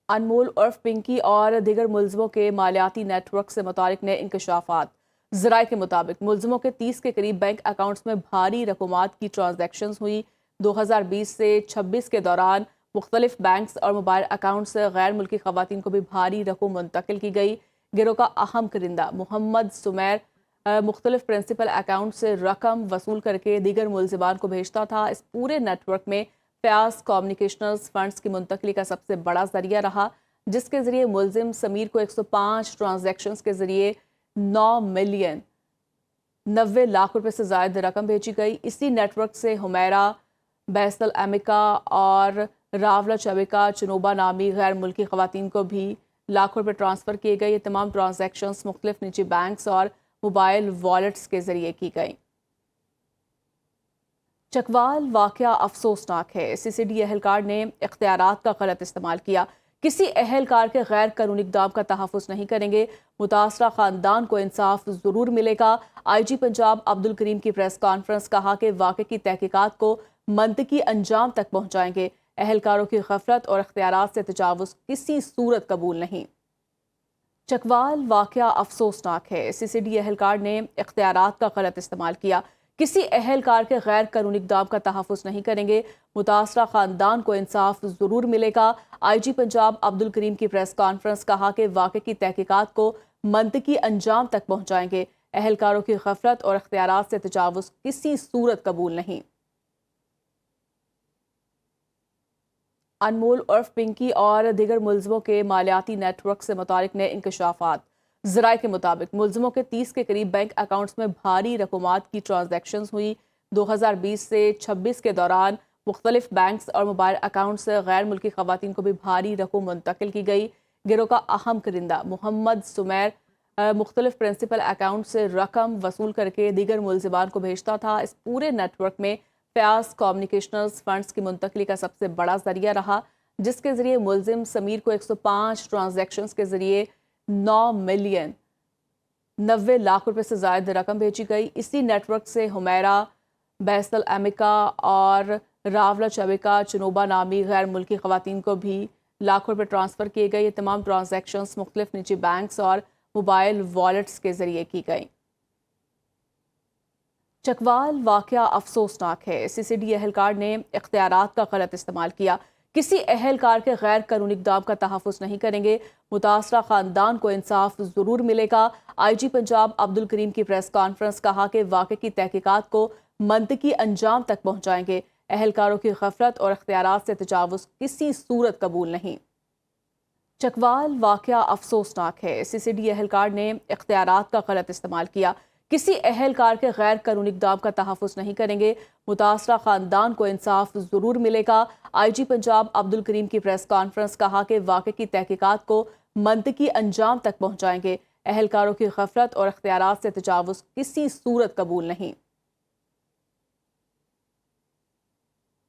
انمول عرف پنکی اور دیگر ملزموں کے مالیاتی نیٹ ورک سے متعلق نئے انکشافات۔ ذرائع کے مطابق ملزموں کے 30 کے قریب بینک اکاؤنٹس میں بھاری رقومات کی ٹرانزیکشنز ہوئی۔ 2020 سے 26 کے دوران مختلف بینکس اور موبائل اکاؤنٹ سے غیر ملکی خواتین کو بھی بھاری رقم منتقل کی گئی۔ گروہ کا اہم کرندہ محمد سمیر مختلف پرنسپل اکاؤنٹ سے رقم وصول کر کے دیگر ملزمان کو بھیجتا تھا۔ اس پورے نیٹ ورک میں فیاض کمیونیکیشنز فنڈز کی منتقلی کا سب سے بڑا ذریعہ رہا، جس کے ذریعے ملزم سمیر کو 105 ٹرانزیکشنز کے ذریعے 9,90,00,000 روپے سے زائد رقم بھیجی گئی۔ اسی نیٹ ورک سے حمیرہ، بیسل امیکا اور راولہ چبیکا چنوبا نامی غیر ملکی خواتین کو بھی لاکھوں روپے ٹرانسفر کیے گئے۔ یہ تمام ٹرانزیکشنز مختلف نجی بینکس اور موبائل والیٹس کے ذریعے کی گئیں۔ چکوال واقعہ افسوسناک ہے۔ سی سی ڈی اہلکار نے اختیارات کا غلط استعمال کیا۔ کسی اہلکار کے غیر قانونی اقدام کا تحفظ نہیں کریں گے، متاثرہ خاندان کو انصاف ضرور ملے گا۔ آئی جی پنجاب عبدالکریم کی پریس کانفرنس، کہا کہ واقعے کی تحقیقات کو منطقی انجام تک پہنچائیں گے۔ اہلکاروں کی غفلت اور اختیارات سے تجاوز کسی صورت قبول نہیں۔ چکوال واقعہ افسوسناک ہے۔ سی سی ڈی اہلکار نے اختیارات کا غلط استعمال کیا۔ کسی اہلکار کے غیر قانونی اقدام کا تحفظ نہیں کریں گے، متاثرہ خاندان کو انصاف ضرور ملے گا۔ آئی جی پنجاب عبدالکریم کی پریس کانفرنس، کہا کہ واقعے کی تحقیقات کو منطقی انجام تک پہنچائیں گے۔ اہلکاروں کی غفلت اور اختیارات سے تجاوز کسی صورت قبول نہیں۔ انمول عرف پنکی اور دیگر ملزموں کے مالیاتی نیٹ ورک سے متعلق نئے انکشافات۔ ذرائع کے مطابق ملزموں کے 30 کے قریب بینک اکاؤنٹس میں بھاری رقومات کی ٹرانزیکشنز ہوئی۔ 2020 سے 26 کے دوران مختلف بینکس اور موبائل اکاؤنٹ سے غیر ملکی خواتین کو بھی بھاری رقم منتقل کی گئی۔ گروہ کا اہم کرندہ محمد سمیر مختلف پرنسپل اکاؤنٹ سے رقم وصول کر کے دیگر ملزمان کو بھیجتا تھا۔ اس پورے نیٹ ورک میں فیاض کمیونیکیشنز فنڈز کی منتقلی کا سب سے بڑا ذریعہ رہا، جس کے ذریعے ملزم سمیر کو 105 ٹرانزیکشنز کے ذریعے 9,90,00,000 روپے سے زائد رقم بھیجی گئی۔ اسی نیٹ ورک سے حمیرہ، بیسل امیکا اور راولہ چبیکا چنوبا نامی غیر ملکی خواتین کو بھی لاکھوں روپے ٹرانسفر کیے گئے۔ یہ تمام ٹرانزیکشنز مختلف نجی بینکس اور موبائل والیٹس کے ذریعے کی گئیں۔ چکوال واقعہ افسوسناک ہے۔ سی سی ڈی اہلکار نے اختیارات کا غلط استعمال کیا۔ کسی اہلکار کے غیر قانونی اقدام کا تحفظ نہیں کریں گے، متاثرہ خاندان کو انصاف ضرور ملے گا۔ آئی جی پنجاب عبدالکریم کی پریس کانفرنس، کہا کہ واقعے کی تحقیقات کو منطقی انجام تک پہنچائیں گے۔ اہلکاروں کی غفلت اور اختیارات سے تجاوز کسی صورت قبول نہیں۔ چکوال واقعہ افسوسناک ہے۔ سی سی ڈی اہلکار نے اختیارات کا غلط استعمال کیا۔ کسی اہلکار کے غیر قانونی اقدام کا تحفظ نہیں کریں گے، متاثرہ خاندان کو انصاف ضرور ملے گا۔ آئی جی پنجاب عبدالکریم کی پریس کانفرنس، کہا کہ واقعے کی تحقیقات کو منطقی انجام تک پہنچائیں گے۔ اہلکاروں کی غفلت اور اختیارات سے تجاوز کسی صورت قبول نہیں۔